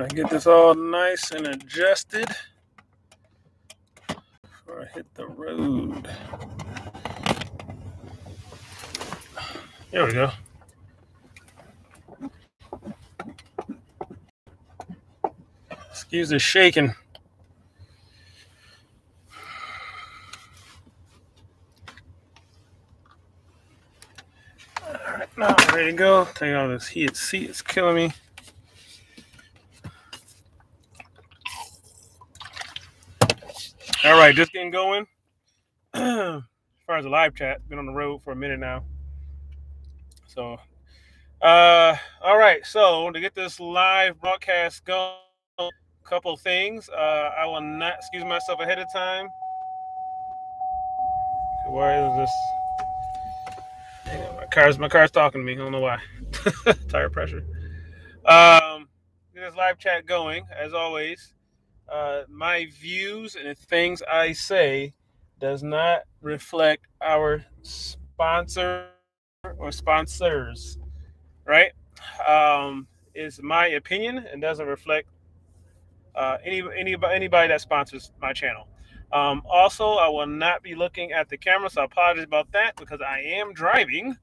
Get this all nice and adjusted before I hit the road. There we go. Excuse the shaking. All right, now I'm ready to go. Take all this heated seat. It's killing me. All right, just getting going. As far as the live chat, been on the road for a minute now. So, all right. So to get this live broadcast going, a couple of things. I will not excuse myself ahead of time. Why is this? My car's talking to me. I don't know why. Tire pressure. Get this live chat going as always. My views and the things I say does not reflect our sponsor or sponsors, right? It's my opinion and doesn't reflect anybody that sponsors my channel. Also, I will not be looking at the camera, so I apologize about that because I am driving.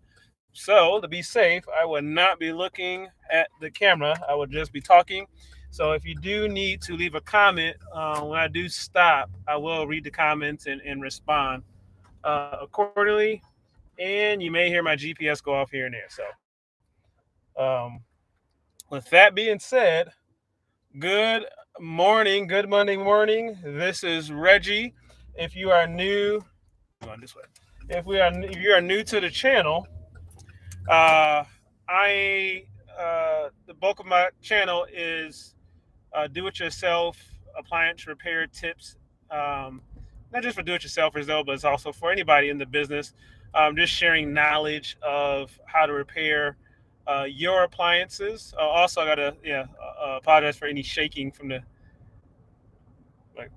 So to be safe, I will not be looking at the camera. I will just be talking. So if you do need to leave a comment, when I do stop, I will read the comments and respond accordingly. And you may hear my GPS go off here and there. So with that being said, good morning, good Monday morning. This is Reggie. If you are new, going this way. If you are new to the channel, the bulk of my channel is do-it-yourself appliance repair tips. Not just for do-it-yourselfers though, but it's also for anybody in the business. Just sharing knowledge of how to repair your appliances. Also, I gotta apologize for any shaking from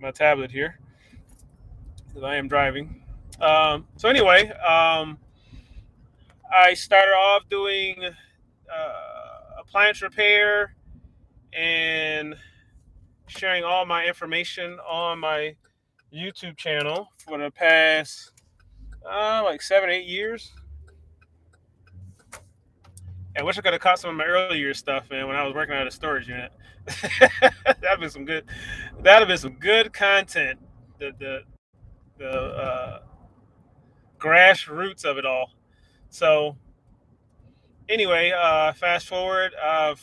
my tablet here because I am driving. So anyway, I started off doing appliance repair and sharing all my information on my YouTube channel for the past like 7-8 years. I wish I could have caught some of my earlier stuff, man, when I was working at a storage unit. That'd have been some good content. The grassroots of it all. So anyway, fast forward, I've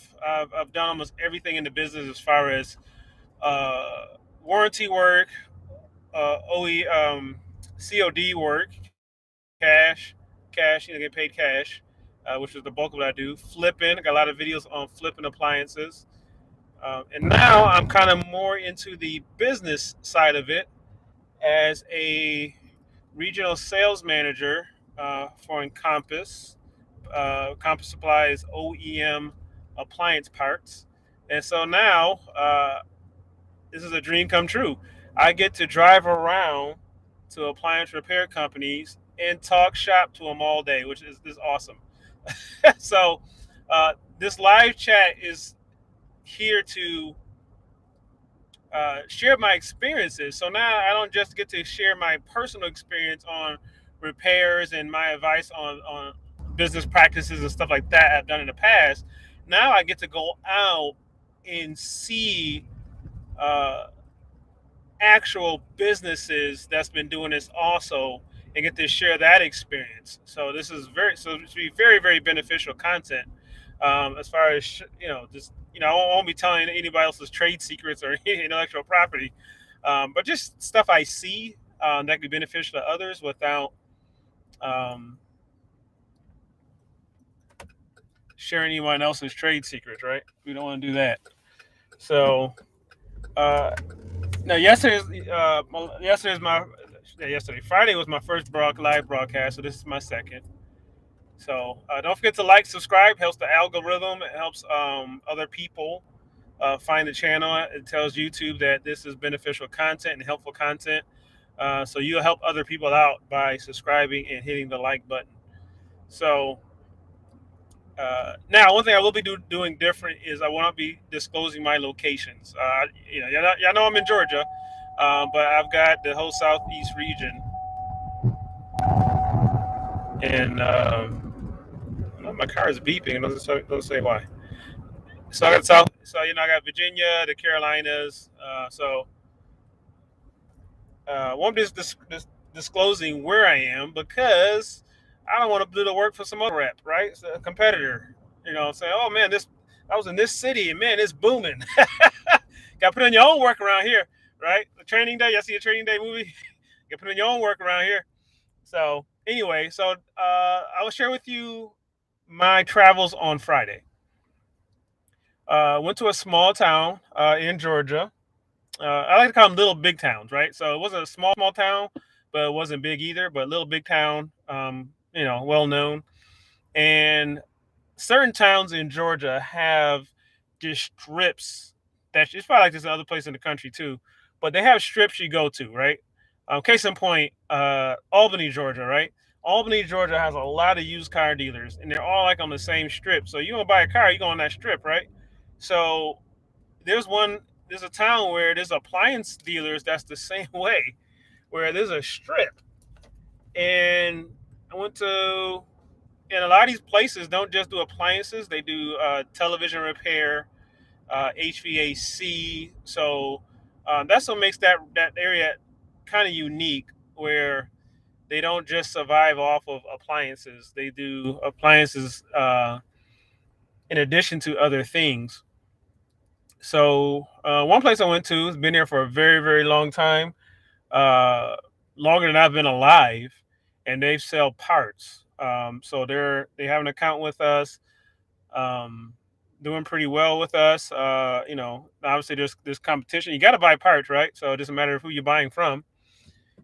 done almost everything in the business as far as warranty work, COD work, cash, get paid cash, which is the bulk of what I do. Flipping, I got a lot of videos on flipping appliances. And now I'm kind of more into the business side of it as a regional sales manager for Encompass. Compass supplies OEM appliance parts. And so now this is a dream come true. I get to drive around to appliance repair companies and talk shop to them all day, which is awesome. So this live chat is here to share my experiences. So now I don't just get to share my personal experience on repairs and my advice on business practices and stuff like that I've done in the past. Now I get to go out and see actual businesses that's been doing this also and get to share that experience. So this is it should be very, very beneficial content as far as, just, I won't be telling anybody else's trade secrets or intellectual property, but just stuff I see that could be beneficial to others without sharing anyone else's trade secrets, right? We don't want to do that. So now Friday was my first live broadcast, so this is my second. So don't forget to like, subscribe. Helps the algorithm. It helps other people find the channel. It tells YouTube that this is beneficial content and helpful content. So you'll help other people out by subscribing and hitting the like button. So Now, one thing I will be doing different is I won't be disclosing my locations. Y'all know I'm in Georgia, but I've got the whole southeast region, and my car is beeping. It doesn't say why. So I got south. So I got Virginia, the Carolinas. Won't be disclosing where I am because I don't want to do the work for some other rep, right? It's a competitor. Say, oh man, this I was in this city and man, it's booming. Got to put in your own work around here, right? The Training Day. Y'all see a Training Day movie? Got to put in your own work around here. So anyway, I will share with you my travels on Friday. Went to a small town in Georgia. I like to call them little big towns, right? So it wasn't a small town, but it wasn't big either. But little big town, well known. And certain towns in Georgia have just strips that it's probably like this in other places in the country too, but they have strips you go to, right? Case in point, Albany, Georgia, right? Albany, Georgia has a lot of used car dealers, and they're all like on the same strip. So you gonna buy a car, you go on that strip, right? So there's one there's a town where there's appliance dealers that's the same way, where there's a strip. And I went to and a lot of these places don't just do appliances; they do television repair, HVAC. So that's what makes that area kind of unique, where they don't just survive off of appliances; they do appliances in addition to other things. So one place I went to has been there for a very, very long time, uh, longer than I've been alive, and they sell parts. So they have an account with us, um, doing pretty well with us. Obviously there's competition. You got to buy parts, right? So it doesn't matter who you're buying from,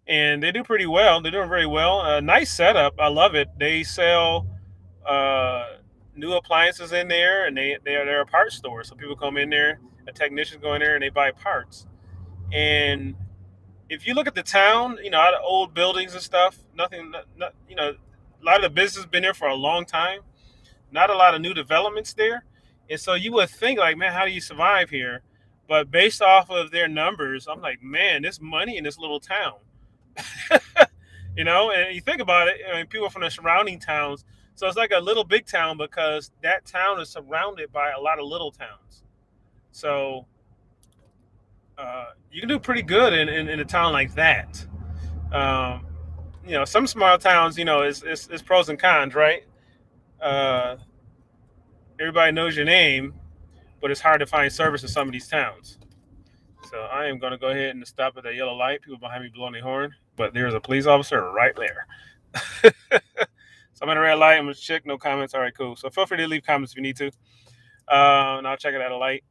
and they do pretty well. They're doing very well. Nice setup. I love it. They sell uh, new appliances in there, and they're a parts store. So people come in there, a technicians go in there, and they buy parts. And if you look at the town, all the old buildings and stuff, nothing, a lot of the business has been there for a long time. Not a lot of new developments there, and so you would think like, man, how do you survive here? But based off of their numbers, I'm like, man, there's money in this little town. And you think about it, people from the surrounding towns. So it's like a little big town because that town is surrounded by a lot of little towns. So you can do pretty good in a town like that. Um, some small towns, it's pros and cons, right? Uh, Everybody knows your name, but it's hard to find service in some of these towns. So I am going to go ahead and stop at that yellow light. People behind me blowing their horn, but there's a police officer right there. So I'm at a red light. I'm going to check. No comments. All right, cool. So feel free to leave comments if you need to. And I'll check it at a light.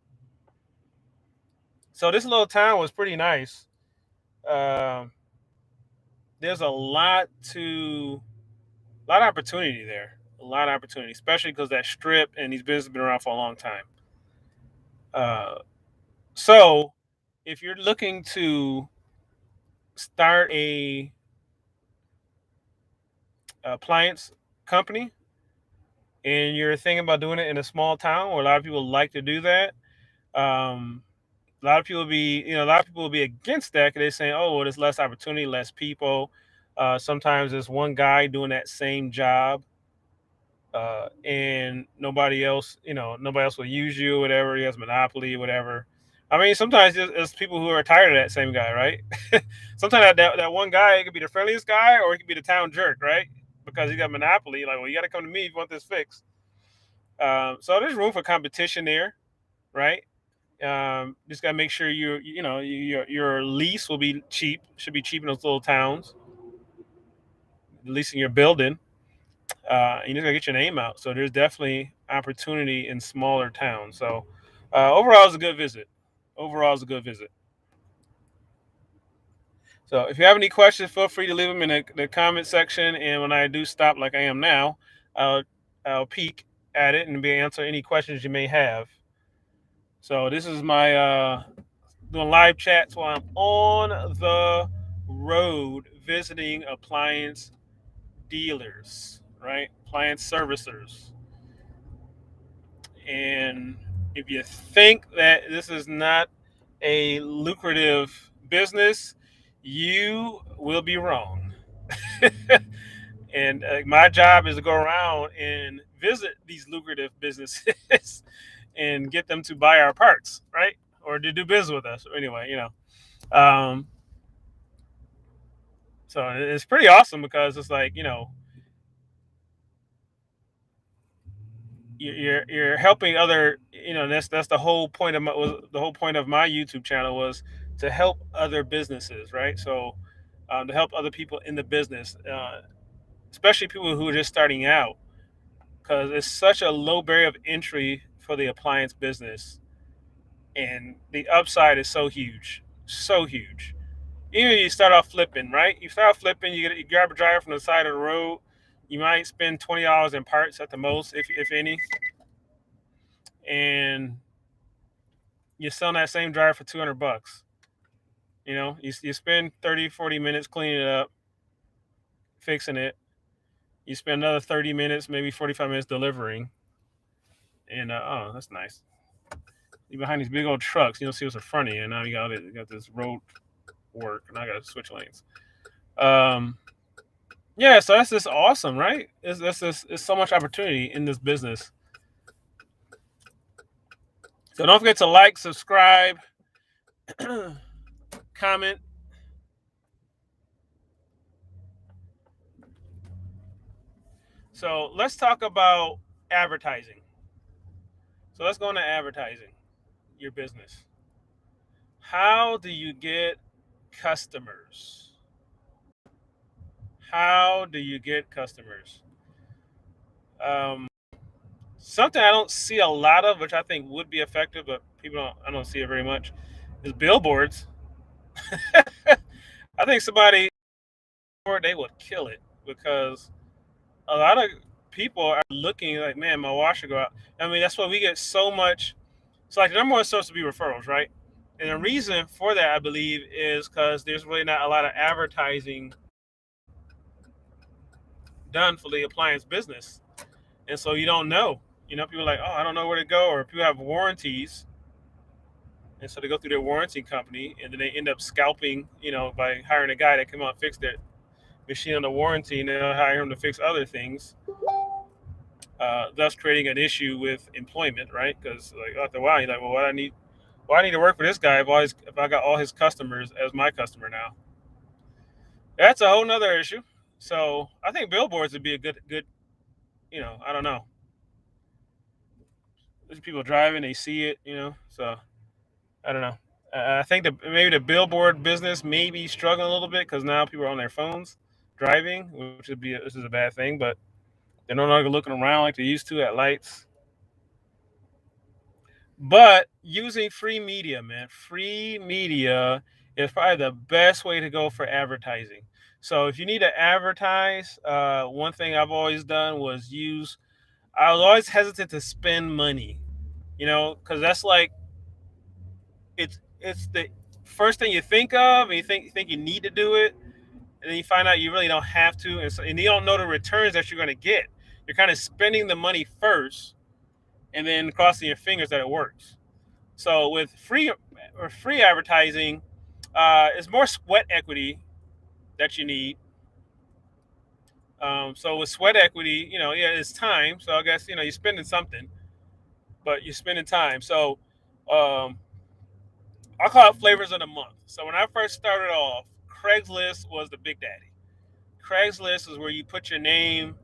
So this little town was pretty nice. There's a lot of opportunity there. A lot of opportunity, especially because that strip and these businesses have been around for a long time. So if you're looking to start a appliance company and you're thinking about doing it in a small town where a lot of people like to do that, a lot of people will be against that because they're saying, oh, well, there's less opportunity, less people. Sometimes there's one guy doing that same job, and nobody else will use you or whatever. He has monopoly or whatever. I mean, sometimes there's people who are tired of that same guy, right? Sometimes that one guy, it could be the friendliest guy or he could be the town jerk, right? Because he got monopoly. Like, well, you got to come to me if you want this fixed. So there's room for competition there, right? Just gotta make sure your lease will be cheap. Should be cheap in those little towns. Leasing your building, you just gotta get your name out. So there's definitely opportunity in smaller towns. So overall, it's a good visit. Overall, it's a good visit. So if you have any questions, feel free to leave them in the comment section. And when I do stop, like I am now, I'll peek at it and be answer any questions you may have. So this is my doing live chats while I'm on the road visiting appliance dealers, right? Appliance servicers. And if you think that this is not a lucrative business, you will be wrong. And my job is to go around and visit these lucrative businesses and get them to buy our parts, right? Or to do business with us. Anyway, Um, so it's pretty awesome because it's like, you're helping other, that's the whole point of the whole point of my YouTube channel was to help other businesses, right? So to help other people in the business, especially people who are just starting out, because it's such a low barrier of entry for the appliance business, and the upside is so huge, so huge. Even if you start off flipping, right? You start off flipping, you grab a dryer from the side of the road. You might spend $20 in parts at the most, if any, and you're selling that same dryer for $200. You spend 30, 40 minutes cleaning it up, fixing it. You spend another 30 minutes, maybe 45 minutes delivering. And oh, that's nice. You behind these big old trucks, you don't see what's in front of you. And now you got this road work, and I got to switch lanes. Um, yeah, so that's just awesome, right? It's so much opportunity in this business. So don't forget to like, subscribe, comment. So let's talk about advertising. So let's go into advertising your business. How do you get customers? How do you get customers? Um, Something I don't see a lot of, which I think would be effective, but I don't see it very much, is billboards. I think somebody, they would kill it because a lot of people are looking like, man, my washer go out. I mean, that's why we get so much. So, like, the number one source to be referrals, right? And the reason for that, I believe, is because there's really not a lot of advertising done for the appliance business. And so you don't know. People are like, oh, I don't know where to go. Or people have warranties. And so they go through their warranty company and then they end up scalping, by hiring a guy that come out and fix their machine on the warranty, and they'll hire him to fix other things, thus creating an issue with employment, right? Because like after a while, you're like, well, why I need to work for this guy if I got all his customers as my customer now? That's a whole nother issue. So I think billboards would be a good, I don't know. There's people driving, they see it, So I don't know. I think that maybe the billboard business may be struggling a little bit because now people are on their phones driving, this is a bad thing, but they're no longer looking around like they used to at lights. But using free media, man, free media is probably the best way to go for advertising. So if you need to advertise, one thing I've always done was I was always hesitant to spend money, because that's like it's the first thing you think of, and you think you need to do it, and then you find out you really don't have to, and you don't know the returns that you're going to get. You're kind of spending the money first, and then crossing your fingers that it works. So with free advertising, it's more sweat equity that you need. So with sweat equity, yeah, it's time. So I guess you're spending something, but you're spending time. So um, I call it flavors of the month. So when I first started off, Craigslist was the big daddy. Craigslist is where you put your name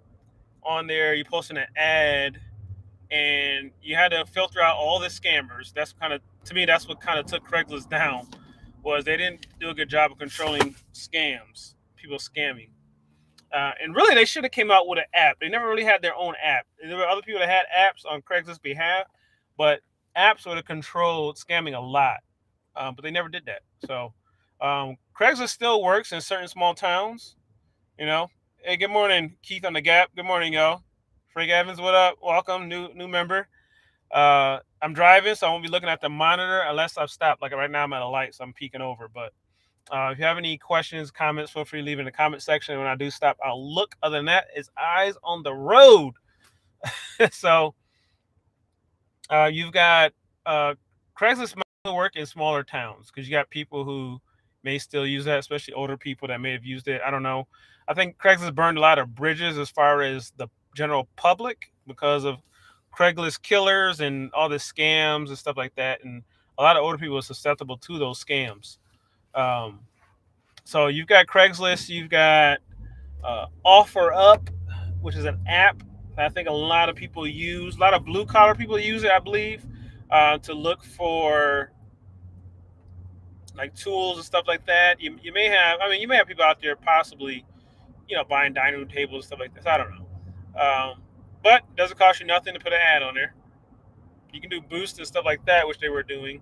on there, you post an ad, and you had to filter out all the scammers. That's kind of, to me, that's what kind of took Craigslist down, was they didn't do a good job of controlling scams, people scamming. And really, they should have came out with an app. They never really had their own app. There were other people that had apps on Craigslist's behalf, but apps would have controlled scamming a lot. But they never did that. So Craigslist still works in certain small towns. Hey, good morning, Keith on the Gap. Good morning, y'all. Frank Evans, what up? Welcome, new member. I'm driving, so I won't be looking at the monitor unless I've stopped. Like right now, I'm at a light, so I'm peeking over. But if you have any questions, comments, feel free to leave in the comment section. When I do stop, I'll look. Other than that, it's eyes on the road. So You've got Craigslist might work in smaller towns because you got people who may still use that, especially older people that may have used it. I don't know. I think Craigslist burned a lot of bridges as far as the general public because of Craigslist killers and all the scams and stuff like that. And a lot of older people are susceptible to those scams. Um, so you've got Craigslist, you've got Offer Up, which is an app that I think a lot of people use. A lot of blue collar people use it, I believe, to look for like tools and stuff like that. You may have, I mean, you may have people out there possibly, buying dining room tables and stuff like this. I don't know. But it doesn't cost you nothing to put an ad on there. You can do boosts and stuff like that, which they were doing.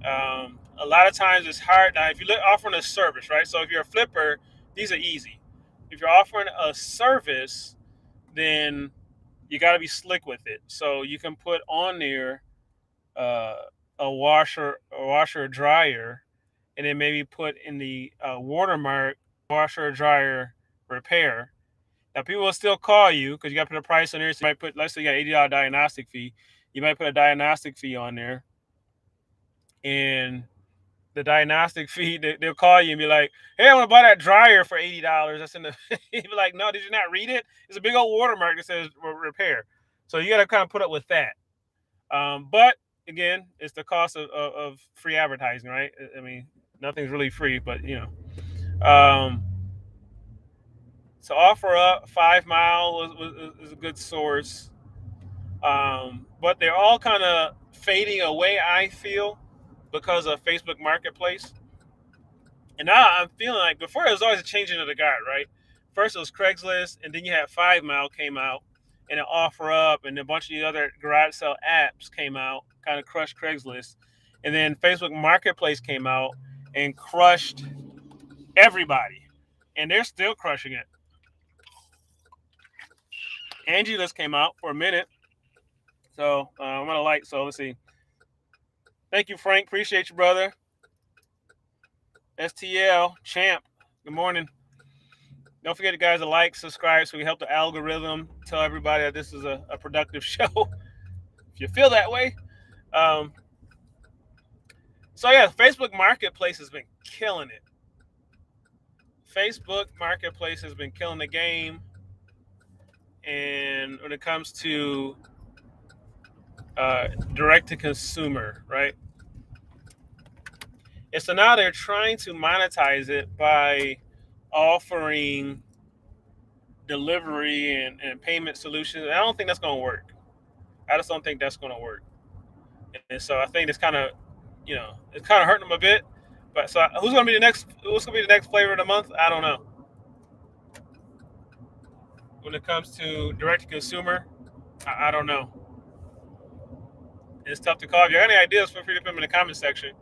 A lot of times it's hard. Now, if you're offering a service, right? So if you're a flipper, these are easy. If you're offering a service, then you got to be slick with it. So you can put on there uh, a washer dryer, and then maybe put in the watermark washer dryer repair. Now people will still call you because you got to put a price on there. So you might put, let's say you got $80 diagnostic fee. You might put a diagnostic fee on there, and the diagnostic fee, they'll call you and be like, "Hey, I want to buy that dryer for $80." That's in the. You'll be like, "No, did you not read it? It's a big old watermark that says repair." So you got to kind of put up with that. But again, it's the cost of free advertising, right? I mean, nothing's really free, but so Offer Up, 5 Mile is a good source. But they're all kind of fading away, I feel, because of Facebook Marketplace. And now I'm feeling like before it was always a changing of the guard, right? First it was Craigslist, and then you had 5 Mile came out, and then Offer Up, and a bunch of the other garage sale apps came out, kind of crushed Craigslist, and then Facebook Marketplace came out and crushed everybody, and they're still crushing it. Angie List came out for a minute, so I'm gonna like. So let's see. Thank you, Frank. Appreciate you, brother. STL Champ. Good morning. Don't forget, guys, to like, subscribe, so we help the algorithm tell everybody that this is a productive show. If you feel that way. Um, so yeah, Facebook Marketplace has been killing it. Facebook Marketplace has been killing the game, and when it comes to direct to consumer, right? And so now they're trying to monetize it by offering delivery and payment solutions. And I don't think that's going to work. I just don't think that's going to work. And so I think it's kind of, it's kind of hurting them a bit. But so who's going to be the next? What's going to be the next flavor of the month? I don't know. When it comes to direct to consumer, I don't know. It's tough to call. If you have any ideas, feel free to put them in the comment section.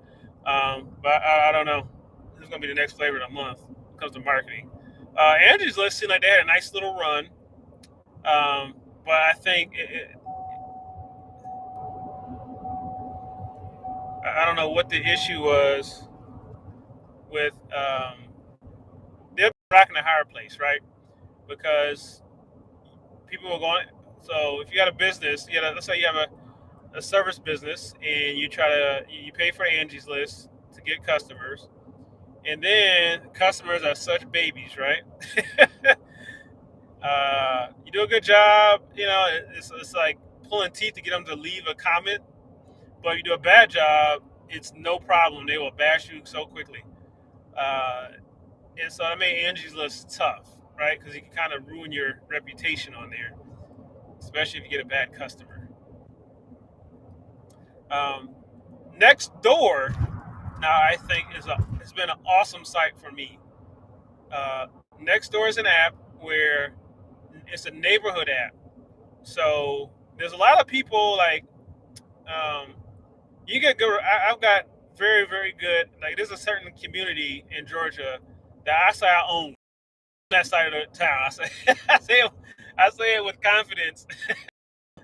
But I don't know who's going to be the next flavor of the month when it comes to marketing. Angie's List seemed like they had a nice little run. But I think I don't know what the issue was with they're rocking a higher place, right? Because people were going. So if you got a business, let's say you have a service business, and you pay for Angie's List to get customers, and then customers are such babies, right? You do a good job, it's like pulling teeth to get them to leave a comment. But if you do a bad job, it's no problem. They will bash you so quickly. Uh, and so that made Angie's List tough, right? Because you can kind of ruin your reputation on there, especially if you get a bad customer. Um, Next Door, now I think has been an awesome site for me. Uh, Next Door is an app where it's a neighborhood app. So there's a lot of people like you get good. I've got very, very good. Like there's a certain community in Georgia that I say I own that side of the town. I say it with confidence.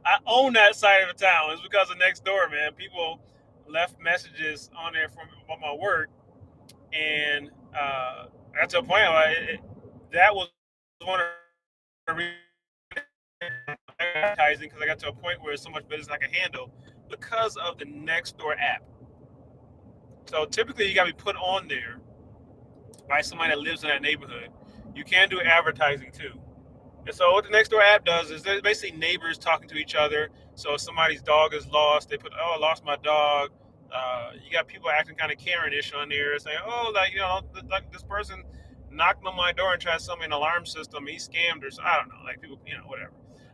I own that side of the town. It's because of Next Door, man. People left messages on there from my work, and got to a point where that was one of the advertising because I got to a point where it's so much business I can handle. because of the Nextdoor app. So typically you got to be put on there by somebody that lives in that neighborhood. You can do advertising too. And so what the Nextdoor app does is they're basically neighbors talking to each other. So if somebody's dog is lost, they put, oh, I lost my dog. You got people acting kind of Karen-ish on there, saying, oh, like, like this person knocked on my door and tried to sell me an alarm system. He scammed or something. I don't know, like people, whatever.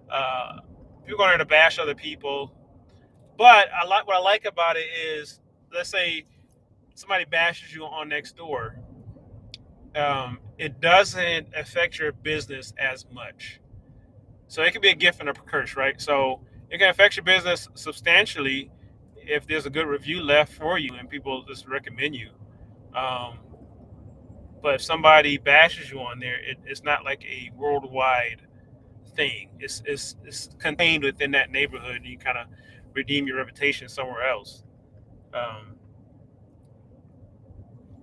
Uh, People going there to bash other people. But what I like about it is, let's say somebody bashes you on Nextdoor, it doesn't affect your business as much. So it can be a gift and a curse, right? So it can affect your business substantially if there's a good review left for you and people just recommend you. Um, but if somebody bashes you on there, it's not like a worldwide thing. It's contained within that neighborhood, and you kind of redeem your reputation somewhere else. Um,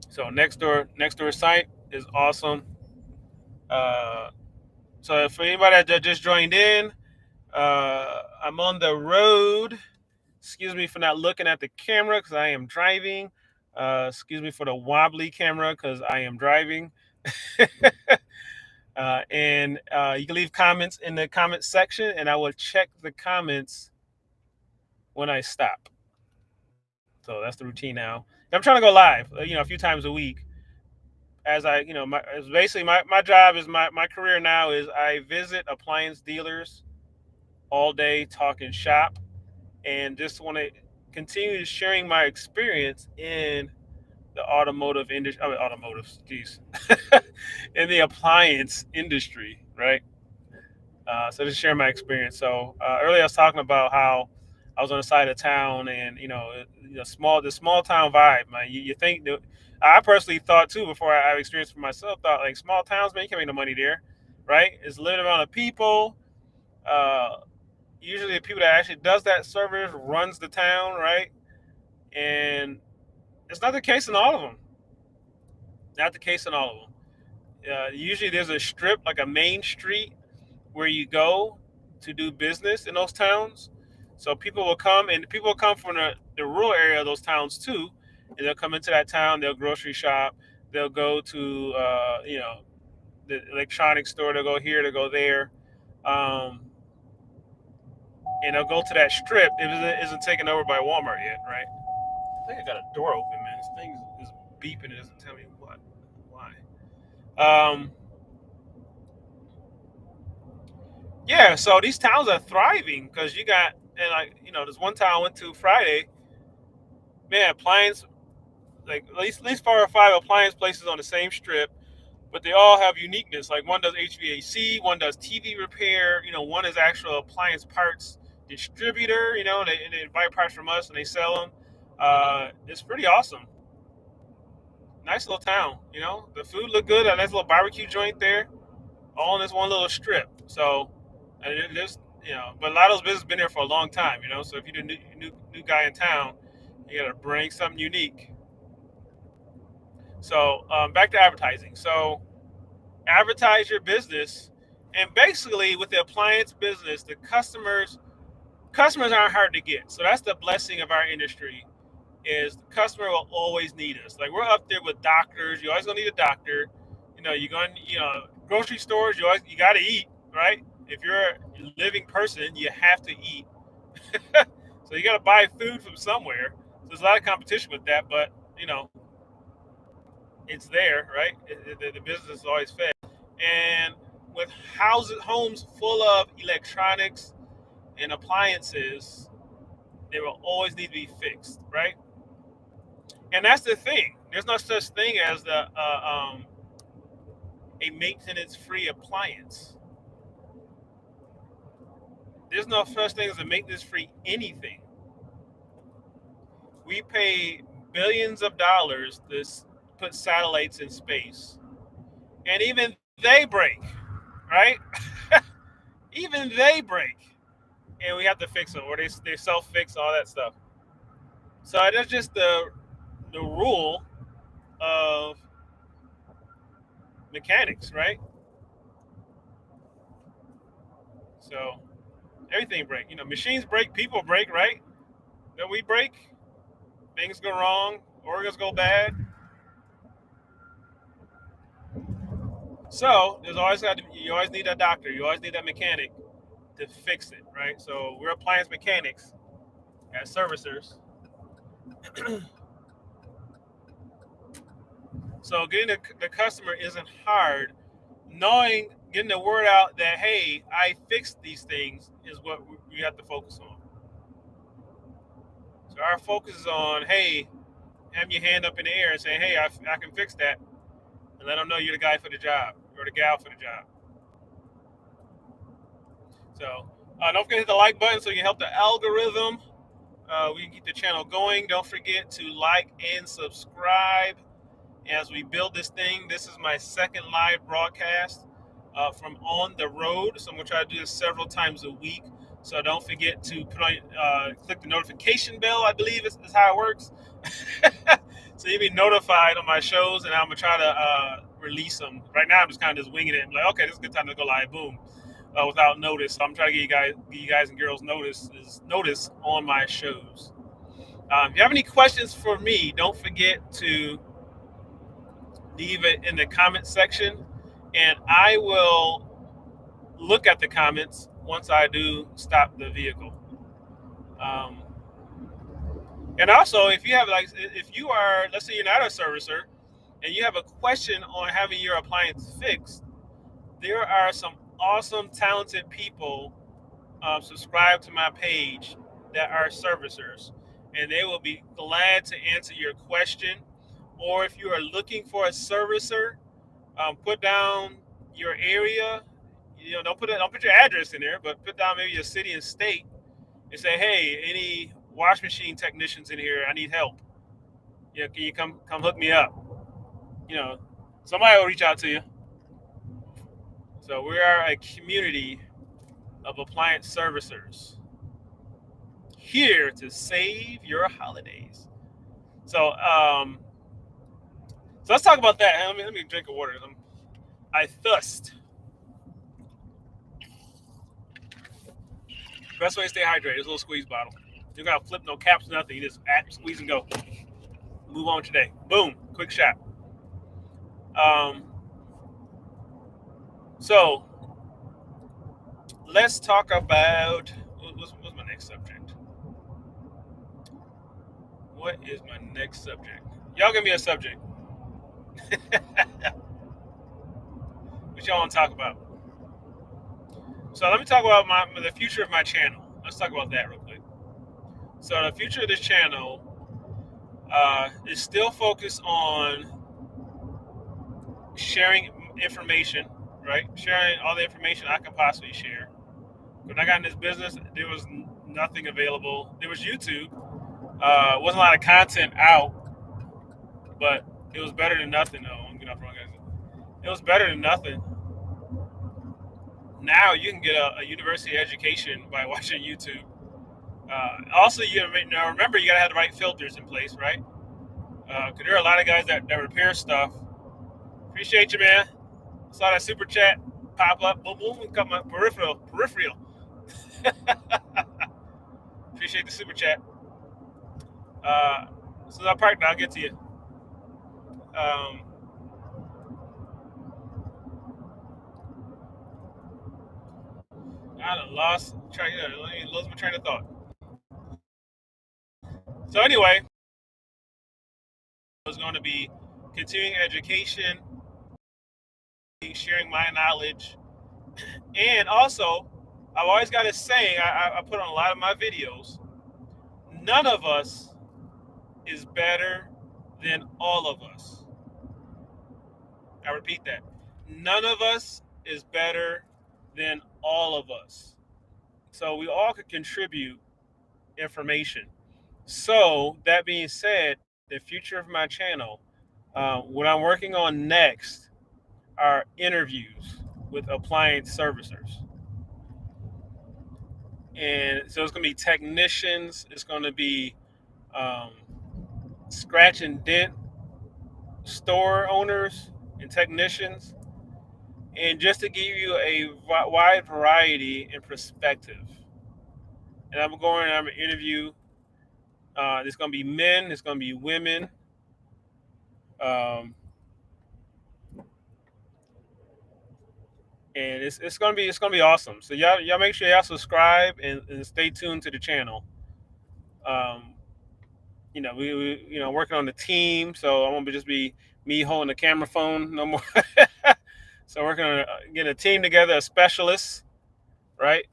so Nextdoor site is awesome. Uh, so for anybody that just joined in, I'm on the road. Excuse me for not looking at the camera because I am driving. Excuse me for the wobbly camera because I am driving. And you can leave comments in the comment section, and I will check the comments when I stop. So that's the routine now. I'm trying to go live, a few times a week. As I, it's basically my job is my career now is I visit appliance dealers all day talking shop, and just want to continue sharing my experience in the automotive industry. I mean, automotive, geez, in the appliance industry, right? So just share my experience. So earlier I was talking about how I was on the side of town, and the small town vibe, man. You think that I personally thought too before I experienced it for myself. Thought like small towns, man, you can make no money there, right? It's a limited amount of people. Uh, Usually the people that actually does that service runs the town, right? And it's not the case in all of them. Not the case in all of them. Usually there's a strip, like a main street, where you go to do business in those towns. So people will come, and people will come from the rural area of those towns too, and they'll come into that town. They'll grocery shop. They'll go to the electronics store. They'll go here. They'll go there, um, and they'll go to that strip. It isn't taken over by Walmart yet, right? I think I got a door open, man. This thing is beeping. It doesn't tell me what, why. Um, yeah, so these towns are thriving because you got, and like, there's one town I went to Friday. Man, appliance, like at least 4 or 5 appliance places on the same strip, but they all have uniqueness. Like one does HVAC, one does TV repair. One is actual appliance parts distributor. And they buy parts from us and they sell them. It's pretty awesome. Nice little town. The food looked good. A nice little barbecue joint there, all in this one little strip. So, and there's, but a lot of those businesses been there for a long time. So if you're the new guy in town, you got to bring something unique. So back to advertising. So advertise your business, and basically with the appliance business, the customers aren't hard to get. So that's the blessing of our industry, is the customer will always need us. Like we're up there with doctors. You always gonna need a doctor. You're going, grocery stores. You got to eat, right? If you're a living person, you have to eat. So you got to buy food from somewhere. So there's a lot of competition with that, but it's there, right? The business is always fed, and with homes full of electronics and appliances, they will always need to be fixed, right? And that's the thing. There's no such thing as a maintenance-free appliance. There's no such thing as a maintenance-free anything. We pay billions of dollars to put satellites in space, and even they break, right? Even they break, and we have to fix them, or they self-fix, all that stuff. So that's just the rule of mechanics, right? So everything break. Machines break, people break, right? that we break, things go wrong, organs go bad. So you always need a doctor, you always need that mechanic to fix it, right? So we're appliance mechanics as servicers. So getting the customer isn't hard. Getting the word out that, hey, I fixed these things is what we have to focus on. So our focus is on, hey, have your hand up in the air and say, hey, I can fix that, and let them know you're the guy for the job or the gal for the job. So don't forget to hit the like button so you can help the algorithm. We can keep the channel going. Don't forget to like and subscribe as we build this thing. This is my second live broadcast from on the road, so I'm gonna try to do this several times a week. So don't forget to click the notification bell. I believe is how it works. So you'll be notified on my shows, and I'm gonna try to release them. Right now, I'm just kind of just winging it. I'm like, okay, this is a good time to go live. Boom, without notice. So I'm trying to get you guys and girls notice on my shows. If you have any questions for me, don't forget to leave it in the comment section, and I will look at the comments once I do stop the vehicle. Um, and also, if you have if you are, let's say you're not a servicer, and you have a question on having your appliance fixed, there are some awesome, talented people subscribe to my page that are servicers, and they will be glad to answer your question. Or if you are looking for a servicer, put down your area. Don't put your address in there, but put down maybe your city and state, and say, hey, any wash machine technicians in here? I need help. Can you come hook me up? Somebody will reach out to you. So we are a community of appliance servicers here to save your holidays. So let's talk about that. Let me drink a water. I thirst. Best way to stay hydrated is a little squeeze bottle. You gotta flip no caps, nothing. You just squeeze and go. Move on today. Boom, quick shot. Um, so let's talk about what's my next subject. What is my next subject? Y'all give me a subject. What y'all want to talk about? So let me talk about the future of my channel. Let's talk about that real quick. So the future of this channel is still focused on sharing information, right? Sharing all the information I can possibly share. When I got in this business, there was nothing available. There was YouTube. Wasn't a lot of content out, but it was better than nothing. No, I'm getting off wrong. It was better than nothing. Now you can get a university education by watching YouTube. Also, remember you gotta have the right filters in place, right? Because there are a lot of guys that repair stuff. Appreciate you, man. Saw that super chat pop up. Boom, boom, come up. Peripheral. Appreciate the super chat. So I parked. I'll get to you. I done lost my train of thought. So anyway, I was going to be continuing education, sharing my knowledge, and also I've always got to say, I put on a lot of my videos, none of us is better than all of us. I repeat that. None of us is better than all of us. So we all could contribute information. So that being said, the future of my channel, what I'm working on next are interviews with appliance servicers. And so it's going to be technicians, it's going to be um, scratch and dent store owners and technicians, and just to give you a wide variety and perspective. And I'm going to interview There's going to be men. There's going to be women. Um, and it's gonna be awesome. So y'all make sure y'all subscribe and stay tuned to the channel. Um, we working on the team, so I won't just be me holding the camera phone no more. So working on getting a team together, a specialist, right?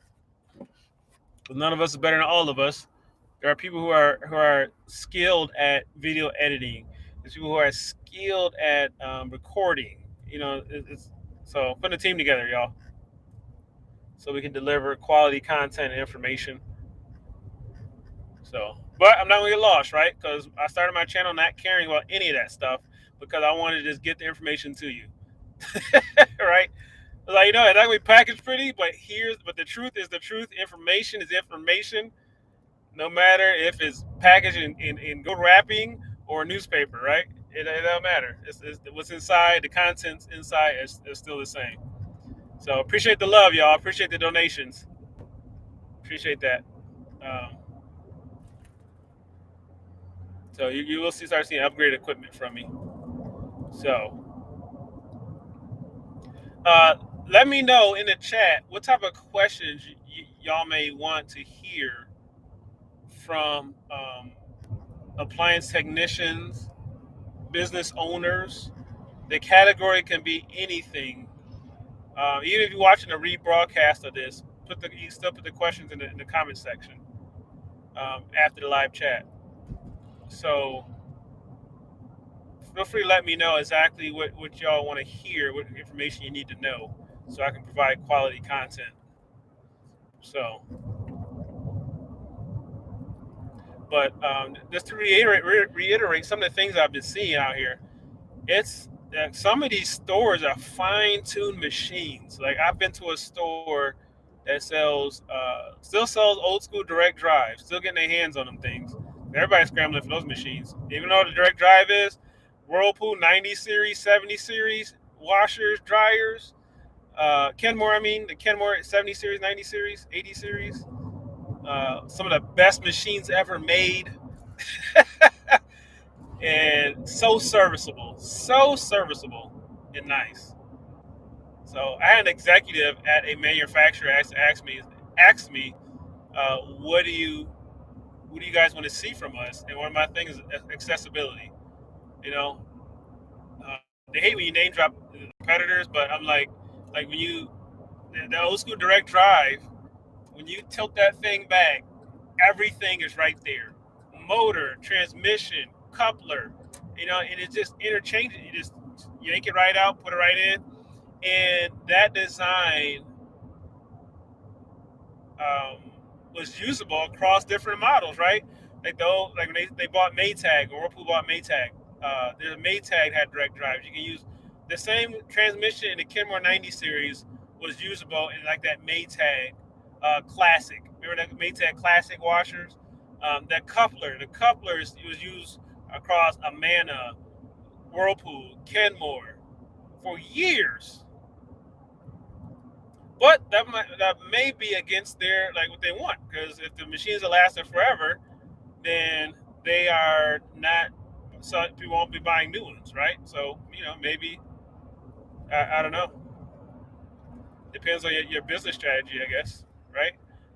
None of us is better than all of us. There are people who are skilled at video editing. There's people who are skilled at recording. So putting a team together, y'all, so we can deliver quality content and information. So, but I'm not gonna get lost, right? Because I started my channel not caring about any of that stuff because I wanted to just get the information to you, right? Like it's not gonna be packaged pretty, but the truth is the truth. Information is information, no matter if it's packaged in good wrapping or newspaper, right? It don't matter. It's what's inside. The contents inside is still the same. So appreciate the love, y'all. Appreciate the donations. Appreciate that. Um, so you will start seeing upgraded equipment from me. So uh, let me know in the chat what type of questions y'all may want to hear from appliance technicians, business owners. The category can be anything. Even if you're watching a rebroadcast of this, you still put the questions in the comment section after the live chat. So feel free to let me know exactly what y'all want to hear, what information you need to know, so I can provide quality content. So, but just to reiterate some of the things I've been seeing out here, it's that some of these stores are fine-tuned machines. Like I've been to a store that still sells old school direct drive, still getting their hands on them things. Everybody's scrambling for those machines, even though the direct drive is Whirlpool 90 series, 70 series washers, dryers. Kenmore, the Kenmore 70 series, 90 series, 80 series. Some of the best machines ever made. And so serviceable and nice. So I had an executive at a manufacturer ask me, what do you guys want to see from us? And one of my things is accessibility. You know, uh, they hate when you name drop competitors, but I'm like when the old school direct drive, when you tilt that thing back, everything is right there. Motor, transmission, coupler, and it's just interchangeable. You just yank it right out, put it right in, and that design um, was usable across different models, right? Like when they bought Maytag, or Whirlpool bought Maytag. The Maytag had direct drives. You can use the same transmission in the Kenmore 90 series was usable in like that Maytag Classic. Remember that Maytag Classic washers? The couplers it was used across Amana, Whirlpool, Kenmore for years. But that may be against their like what they want, because if the machines are lasting forever, then they are not. So people won't be buying new ones, right? So maybe I don't know. Depends on your business strategy, I guess, right?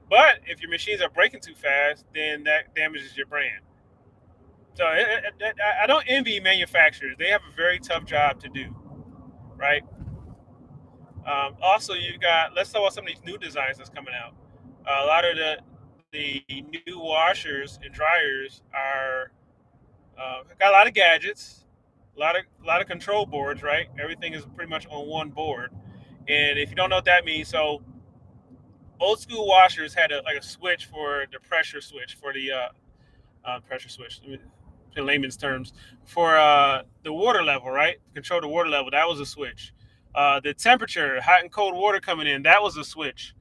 But if your machines are breaking too fast, then that damages your brand. So I don't envy manufacturers; they have a very tough job to do, right? Also, you got let's talk about some of these new designs that's coming out. A lot of the new washers and dryers are got a lot of gadgets, a lot of control boards, right? Everything is pretty much on one board. And if you don't know what that means, so old school washers had like a switch for the pressure switch for the pressure switch. In layman's terms, for the water level, right? Control the water level. That was a switch. The temperature, hot and cold water coming in, that was a switch.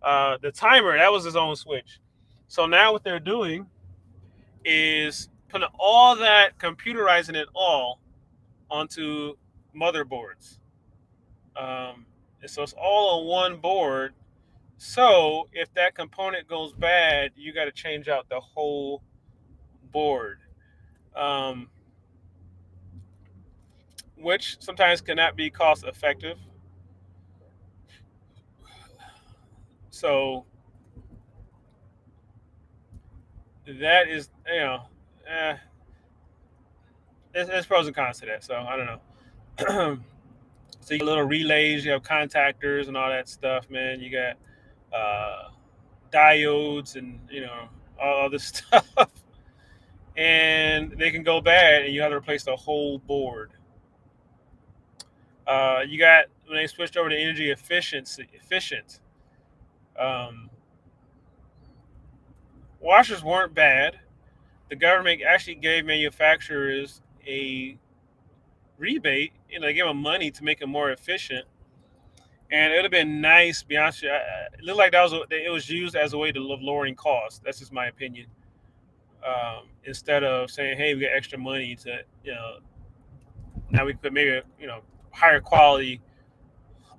The timer, that was his own switch. So now what they're doing is putting all that, computerizing it all onto motherboards. And so it's all on one board. So if that component goes bad, you got to change out the whole board, um, which sometimes cannot be cost effective. So that is, eh, there's pros and cons to that. So I don't know. So you got little relays, you have contactors and all that stuff, man. You got uh, diodes and all this stuff, and they can go bad, and you have to replace the whole board. You got when they switched over to energy efficient. Um, washers weren't bad. The government actually gave manufacturers a rebate. They gave them money to make them more efficient. And it would have been nice, be honest with you. It looked like it was used as a way to lowering costs. That's just my opinion. Instead of saying, "Hey, we got extra money to, now we put maybe higher quality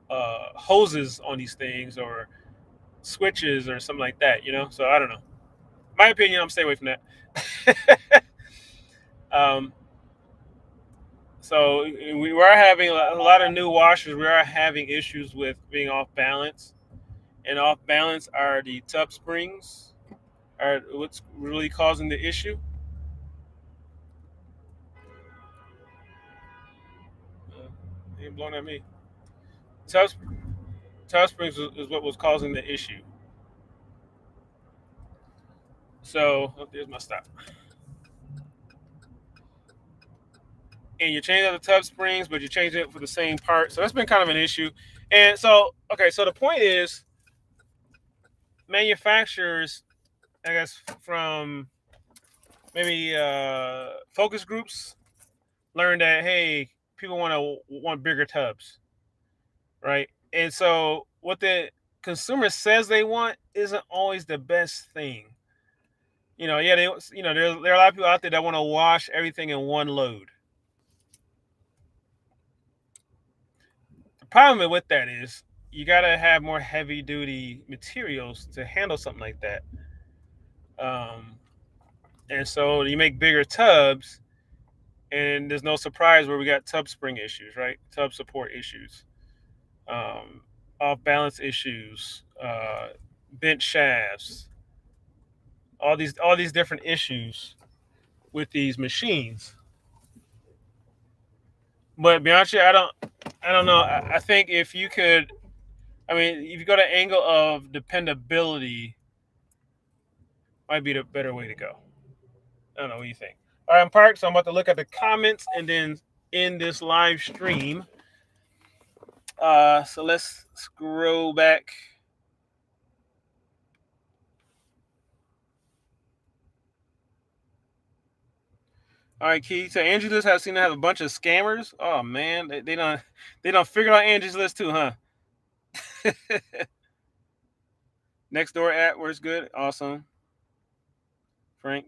hoses on these things or switches or something like that." So I don't know. My opinion, I'm stay away from that. um, so we are having a lot of new washers. We are having issues with being off balance, and off balance are the tub springs. Are what's really causing the issue. He ain't blowing at me. Tub, tub springs is what was causing the issue. So there's my stop. And you're changing out the tub springs, but you're changing it for the same part. So that's been kind of an issue. And so, okay, so the point is, manufacturers, I guess, from maybe focus groups, learned that hey, people want bigger tubs, right? And so what the consumer says they want isn't always the best thing. Yeah, there are a lot of people out there that want to wash everything in one load. The problem with that is you got to have more heavy duty materials to handle something like that. Um, and so you make bigger tubs, and there's no surprise where we got tub spring issues, right? Tub support issues, um, off balance issues, bent shafts, all these different issues with these machines. But to be honest, with you, I don't know. I think if you could, I mean, if you go to angle of dependability, might be the better way to go. I don't know what you think. All right, I'm parked, so I'm about to look at the comments and then end this live stream. So let's scroll back. All right, Keith. So Angie's List has seen to have a bunch of scammers. Oh man, they don't figure out Angie's List too, huh? Next door app works good. Awesome. Frank.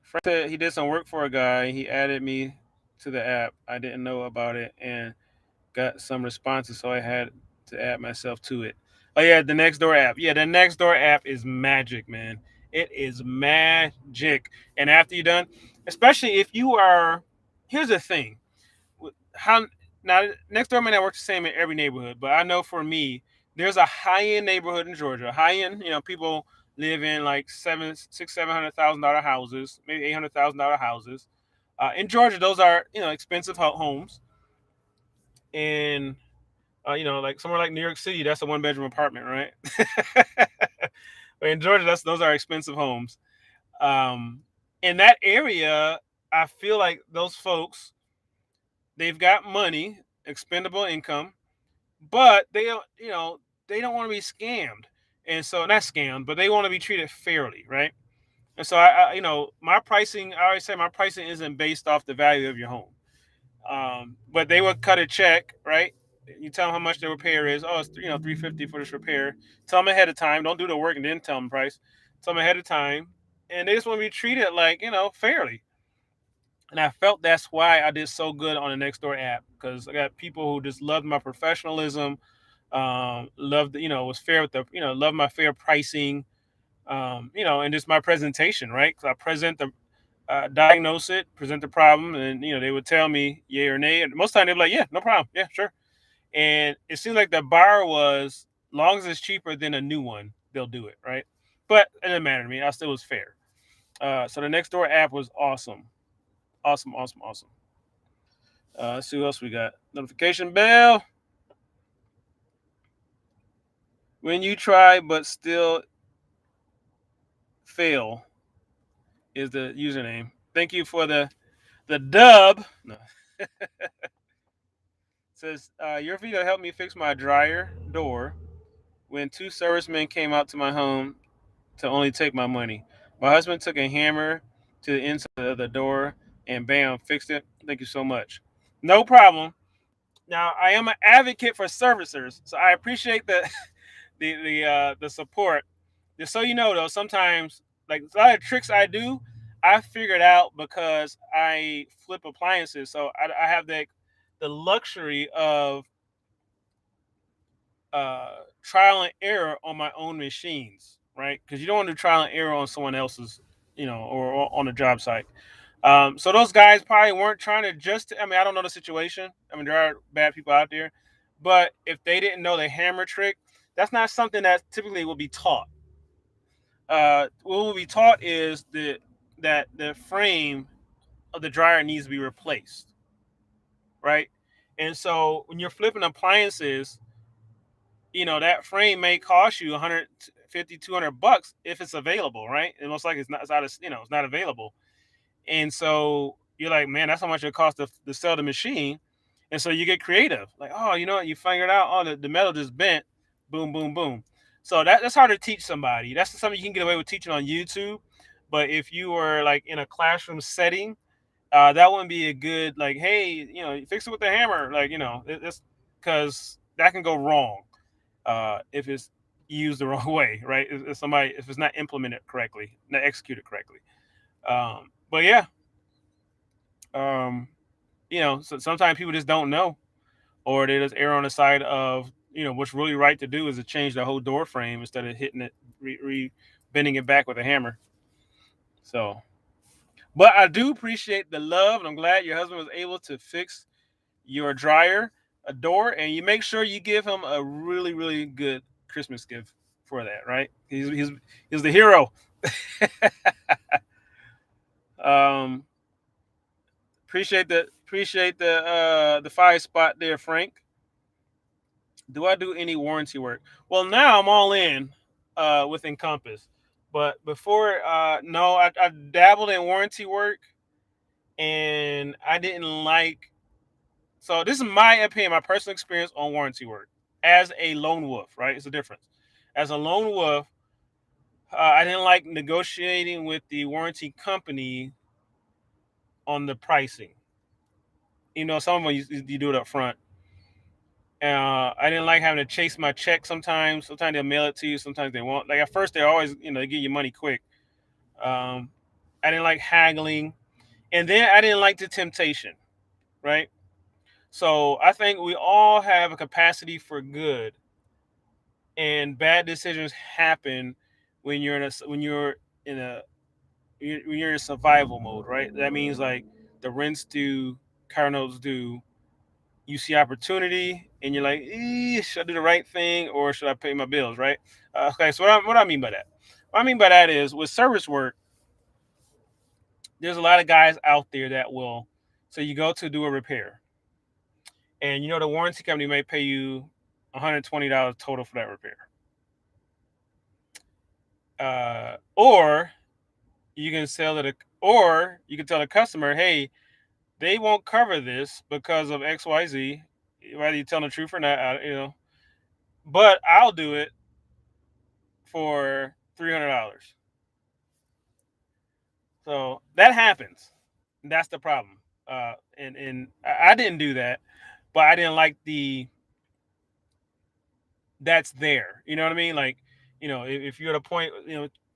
Frank said he did some work for a guy. He added me to the app. I didn't know about it and got some responses, so I had to add myself to it. Oh yeah, the Nextdoor app. Yeah, the Nextdoor app is magic, man. It is magic. And after you're done, especially if you are, here's the thing. How now Nextdoor may not work the same in every neighborhood, but I know for me, there's a high-end neighborhood in Georgia. High-end, people live in like $700,000 houses, maybe $800,000 houses. In Georgia, those are expensive homes, and like somewhere like New York City, that's a one-bedroom apartment, right? But in Georgia, those are expensive homes. In that area, I feel like those folks, they've got money, expendable income, but they don't want to be scammed, and so not scammed, but they want to be treated fairly, right? And so my pricing, I always say my pricing isn't based off the value of your home. But they would cut a check, right? You tell them how much the repair is. Oh, it's $350 for this repair. Tell them ahead of time. Don't do the work and then tell them the price. Tell them ahead of time, and they just want to be treated like fairly. And I felt that's why I did so good on the Nextdoor app, because I got people who just loved my professionalism, loved was fair with the love my fair pricing, And just my presentation, right? Because I present the diagnose it, present the problem, and they would tell me yay or nay. And most of the time they'd be like, "Yeah, no problem, yeah, sure." And it seemed like the bar was, long as it's cheaper than a new one, they'll do it, right? But it didn't matter to me. I still was fair. So the Nextdoor app was awesome, awesome, awesome, awesome. Let's see what else we got. Notification bell. When you try but still fail is the username. Thank you for the dub. No. Says your video helped me fix my dryer door when two servicemen came out to my home to only take my money. My husband took a hammer to the inside of the door and bam, fixed it. Thank you so much. No problem. Now I am an advocate for servicers, so I appreciate the the support. Just so you know, though, sometimes like a lot of tricks I do, I figured out because I flip appliances, so I have the luxury of trial and error on my own machines, right? Because you don't want to do trial and error on someone else's, or on a job site. So those guys probably weren't trying to just. I mean, I don't know the situation. I mean, there are bad people out there, but if they didn't know the hammer trick, that's not something that typically will be taught. What will be taught is that the frame of the dryer needs to be replaced, right? And so when you're flipping appliances, that frame may cost you 150, $200 if it's available, right? And most likely it's not available. And so you're like, man, that's how much it costs to sell the machine. And so you get creative, like, oh, you know what, you figured out, oh, the metal just bent, boom, boom, boom. So that's hard to teach somebody. That's something you can get away with teaching on YouTube. But if you were like in a classroom setting, that wouldn't be a good, like, hey, fix it with the hammer, like, it's because that can go wrong if it's used the wrong way, right? If it's not implemented correctly, not executed correctly. But yeah, um, so sometimes people just don't know, or they just err on the side of, what's really right to do is to change the whole door frame instead of hitting it, bending it back with a hammer. So, but I do appreciate the love, and I'm glad your husband was able to fix your dryer, a door, and you make sure you give him a really, really good Christmas gift for that, right? He's the hero. um, appreciate the 5 spot there, Frank. Do I do any warranty work? Well, now I'm all in with Encompass, but before, no, I dabbled in warranty work, and I didn't like. So this is my opinion, my personal experience on warranty work as a lone wolf, right? It's a difference. As a lone wolf, I didn't like negotiating with the warranty company on the pricing. Some of them you do it up front. I didn't like having to chase my check sometimes. Sometimes they'll mail it to you. Sometimes they won't. Like at first, they always, they give you money quick. Um, I didn't like haggling. And then I didn't like the temptation, right? So I think we all have a capacity for good, and bad decisions happen when you're in a when you're in survival mode, right? That means like the rent's due, car notes due. You see opportunity, and you're like, should I do the right thing or should I pay my bills, right? Okay, so what I mean by that? What I mean by that is with service work, there's a lot of guys out there that will. So you go to do a repair, and the warranty company may pay you $120 total for that repair. Or you can or you can tell the customer, hey, they won't cover this because of XYZ, whether you're telling the truth or not, but I'll do it for $300. So that happens. That's the problem. And I didn't do that, but I didn't like that's there. You know what I mean? Like, if you're at a point,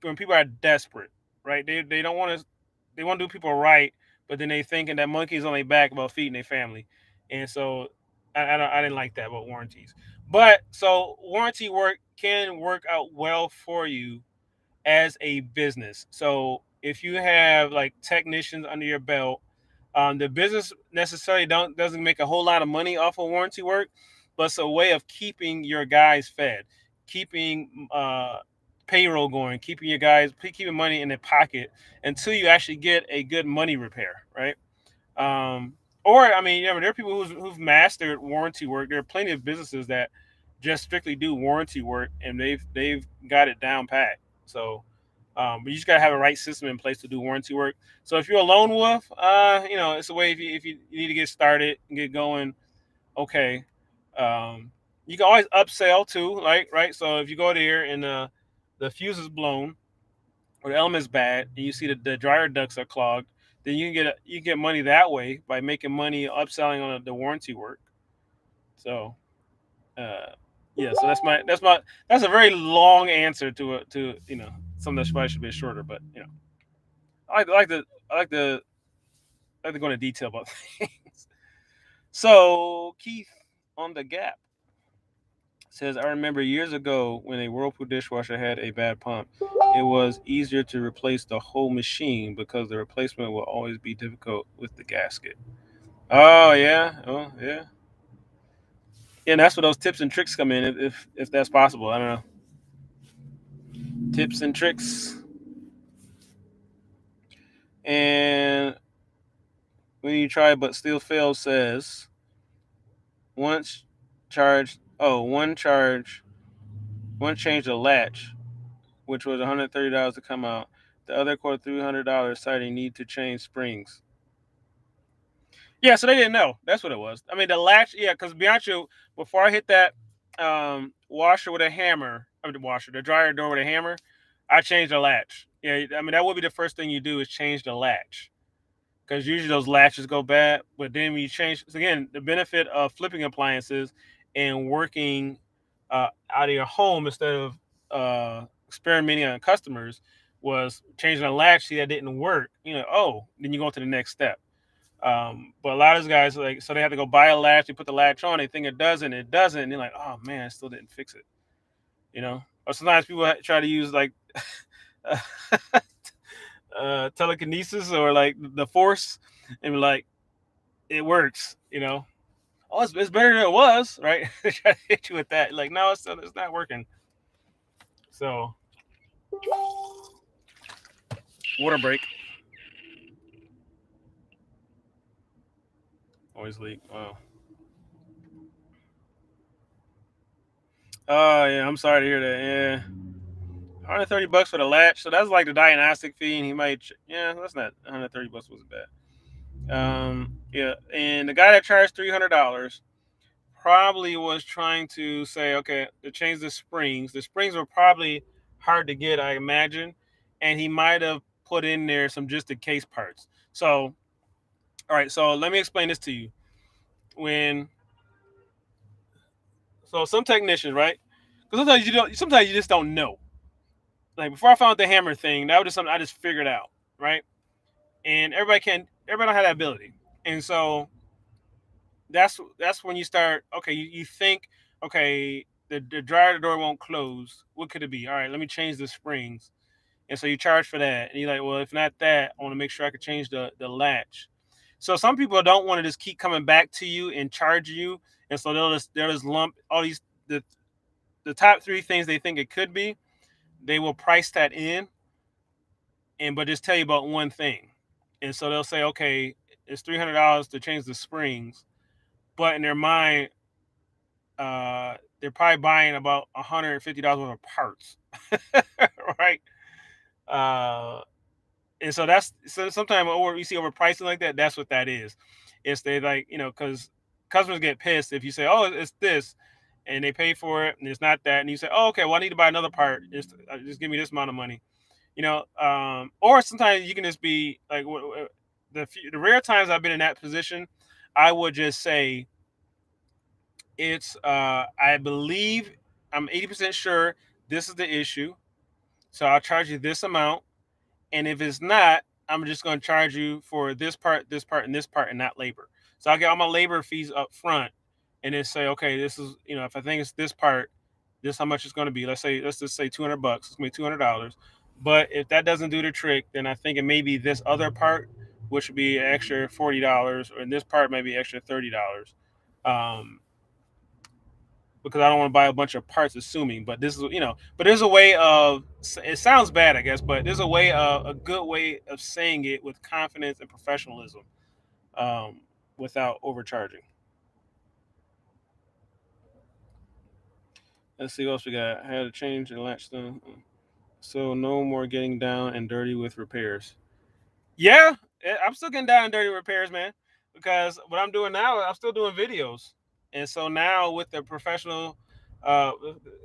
when people are desperate, right? They don't want to, they want to do people right, but then they thinking that monkey's on their back about feeding their family, and so I didn't like that about warranties. But so warranty work can work out well for you as a business. So if you have like technicians under your belt, the business necessarily doesn't make a whole lot of money off of warranty work, but it's a way of keeping your guys fed, keeping payroll going, keeping money in their pocket until you actually get a good money repair, right? Or I mean, there are people who've mastered warranty work. There are plenty of businesses that just strictly do warranty work, and they've got it down pat. So, but you just gotta have a right system in place to do warranty work. So if you're a lone wolf, it's a way if you need to get started and get going. Okay, um, you can always upsell too, like right. So if you go there and the fuse is blown or the element's bad, and you see the dryer ducts are clogged, then you get money that way by making money upselling on the warranty work. So uh, yeah, so that's a very long answer to something that probably should be shorter, but I like to I like to I like to go into detail about things. So Keith on the Gap says, I remember years ago when a Whirlpool dishwasher had a bad pump, it was easier to replace the whole machine because the replacement will always be difficult with the gasket. Oh yeah, oh yeah, yeah. And that's where those tips and tricks come in, if that's possible. I don't know, tips and tricks. And when you try but still fail, says once charged. Oh, one changed the latch, which was $130 to come out. The other quoted $300, citing need to change springs. Yeah, so they didn't know. That's what it was. I mean, the latch. Yeah, because be honest, with you, before I hit that washer with a hammer, the dryer door with a hammer, I changed the latch. Yeah, I mean that would be the first thing you do is change the latch because usually those latches go bad. But then when you change, so again, the benefit of flipping appliances and working out of your home instead of experimenting on customers was changing a latch. See, that didn't work. Oh, then you go to the next step. But a lot of those guys like so they have to go buy a latch. They put the latch on. They think it doesn't. And they're like, oh man, I still didn't fix it. Or sometimes people try to use like telekinesis or like the force, and be like it works. Oh, it's better than it was, right? They try to hit you with that. Like, no, it's not working. So, water break. Always leak. Wow. Oh yeah, I'm sorry to hear that. Yeah, $130 for the latch. So that's like the diagnostic fee, and he might. Yeah, that's not $130 wasn't bad. Yeah, and the guy that charged $300 probably was trying to say, okay, to change the springs. The springs were probably hard to get, I imagine, and he might have put in there some just the case parts. So, all right, so let me explain this to you. When so some technicians, right? Because sometimes you just don't know. Like before I found the hammer thing, that was just something I just figured out, right? And everybody don't have that ability, and so that's when you start. Okay, you think, okay, the dryer door won't close. What could it be? All right, let me change the springs, and so you charge for that, and you're like, well, if not that, I want to make sure I could change the latch. So some people don't want to just keep coming back to you and charge you, and so they'll just lump all these the top three things they think it could be. They will price that in, and but just tell you about one thing, and so they'll say, okay, it's $300 to change the springs, but in their mind, they're probably buying about $150 worth of parts, right? Uh, and so sometimes you see overpricing like that. That's what that is. It's they like because customers get pissed if you say, oh, it's this, and they pay for it and it's not that, and you say, oh, okay, well I need to buy another part. Just give me this amount of money, or sometimes you can just be like the rare times I've been in that position, I would just say it's I believe I'm 80% sure this is the issue, so I'll charge you this amount, and if it's not, I'm just going to charge you for this part, and this part, and not labor. So I'll get all my labor fees up front, and then say, okay, this is if I think it's this part, this is how much it's going to be. Let's just say $200. It's going to be $200. But if that doesn't do the trick, then I think it may be this other part, which would be an extra $40, or this part may be extra $30. Um, because I don't want to buy a bunch of parts assuming. But this is, but there's a way of, it sounds bad, I guess, but there's a good way of saying it with confidence and professionalism, um, without overcharging. Let's see what else we got. I had to change the latch stone, so no more getting down and dirty with repairs. Yeah, I'm still getting down and dirty with repairs, man. Because what I'm doing now, I'm still doing videos, and so now with the professional, uh,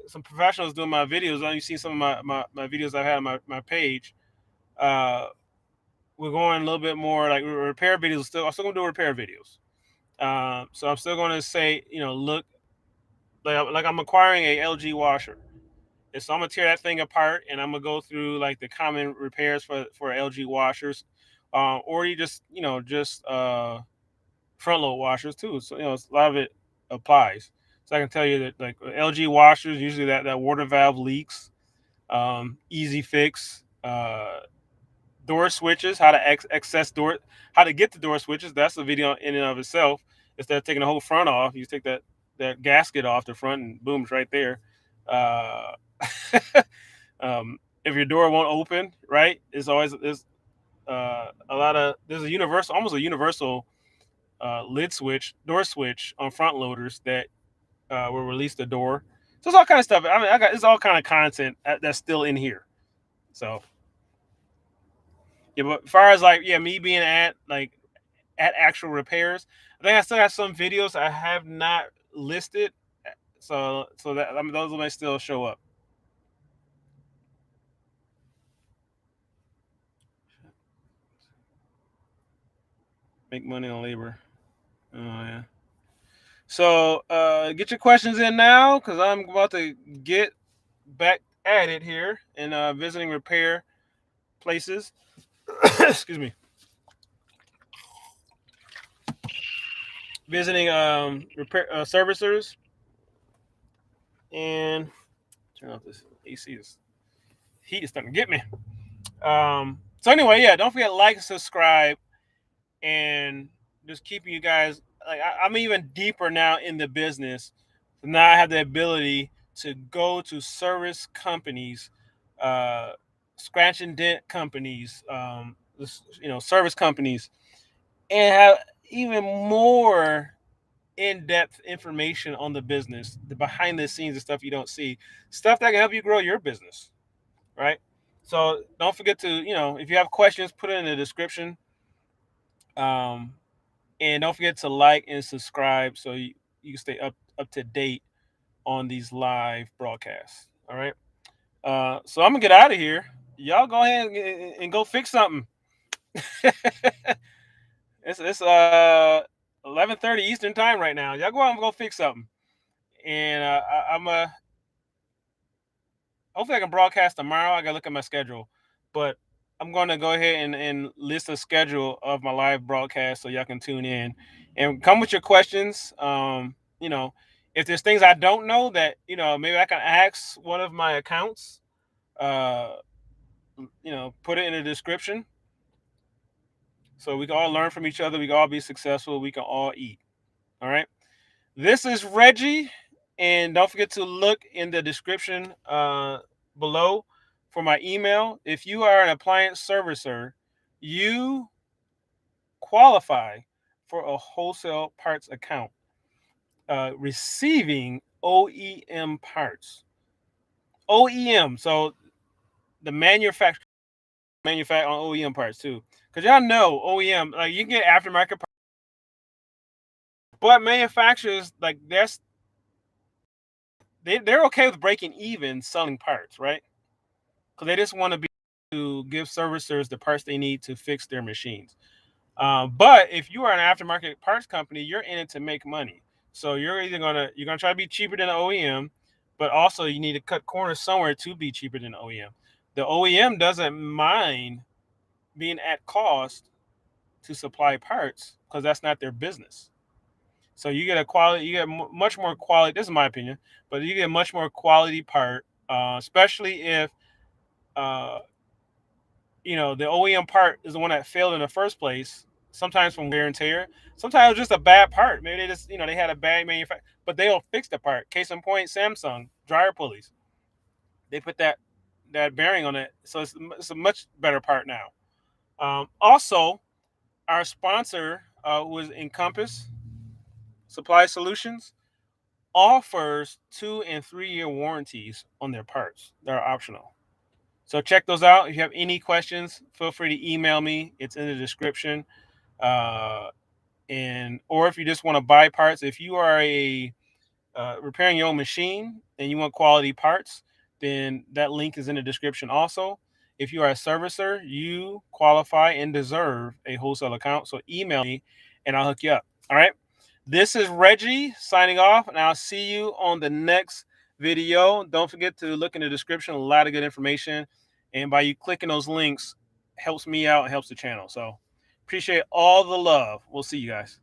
some professionals doing my videos. You see some of my videos I've had on my page. Uh, we're going a little bit more like repair videos. I'm still gonna do repair videos. So I'm still gonna say, look, like I'm acquiring a LG washer. And so I'm gonna tear that thing apart, and I'm gonna go through like the common repairs for LG washers, or you just front load washers too. So a lot of it applies. So I can tell you that like LG washers, usually that water valve leaks. Easy fix. Door switches, how to access door, how to get the door switches. That's a video in and of itself. Instead of taking the whole front off, you take that gasket off the front, and boom, it's right there. Uh, if your door won't open, right, there's a lot of there's a universal, almost a universal lid switch, door switch on front loaders that will release the door. So it's all kind of stuff. I mean, it's all kind of content that's still in here. So yeah, but as far as like, yeah, me being at actual repairs, I think I still have some videos I have not listed. So that, I mean, those may still show up. Make money on labor. Oh yeah. So get your questions in now, because I'm about to get back at it here and visiting repair places. Excuse me. Visiting repair servicers, and turn off this AC. Is heat is starting to get me. So anyway, yeah, don't forget to like and subscribe, and just keeping you guys like I'm even deeper now in the business. So now I have the ability to go to service companies, uh, scratch and dent companies, service companies, and have even more in-depth information on the business, the behind the scenes, and stuff you don't see, stuff that can help you grow your business, right? So don't forget to, if you have questions, put it in the description. Um, and don't forget to like and subscribe so you can stay up to date on these live broadcasts. All right. So I'm gonna get out of here. Y'all go ahead and go fix something. It's 11:30 Eastern time right now. Y'all go out and go fix something. And I'm hopefully I can broadcast tomorrow. I gotta look at my schedule, but I'm gonna go ahead and list a schedule of my live broadcast so y'all can tune in and come with your questions. If there's things I don't know that maybe I can ask one of my accounts. Uh, put it in the description so we can all learn from each other. We can all be successful. We can all eat. All right. This is Reggie, and don't forget to look in the description below for my email. If you are an appliance servicer, you qualify for a wholesale parts account, receiving OEM parts. OEM, so the manufacture on OEM parts too, because y'all know OEM, like you can get aftermarket parts, but manufacturers like they're okay with breaking even selling parts, right? Because they just want to be to give servicers the parts they need to fix their machines. But if you are an aftermarket parts company, you're in it to make money. So you're gonna try to be cheaper than the OEM, but also you need to cut corners somewhere to be cheaper than the OEM. The OEM doesn't mind being at cost to supply parts because that's not their business. So you get much more quality. This is my opinion, but you get much more quality part, especially if uh, the OEM part is the one that failed in the first place. Sometimes from wear and tear. Sometimes it's just a bad part. Maybe they just, they had a bad manufacturer, but they'll fix the part. Case in point, Samsung dryer pulleys. They put that bearing on it, so it's a much better part now. Also, our sponsor, who is Encompass Supply Solutions, offers 2 and 3 year warranties on their parts. They're optional. So check those out. If you have any questions, feel free to email me. It's in the description. Uh, or if you just want to buy parts, if you are repairing your own machine and you want quality parts, then that link is in the description also. If you are a servicer, you qualify and deserve a wholesale account. So email me and I'll hook you up. All right. This is Reggie signing off, and I'll see you on the next video. Don't forget to look in the description. A lot of good information. And by you clicking those links, helps me out and helps the channel. So appreciate all the love. We'll see you guys.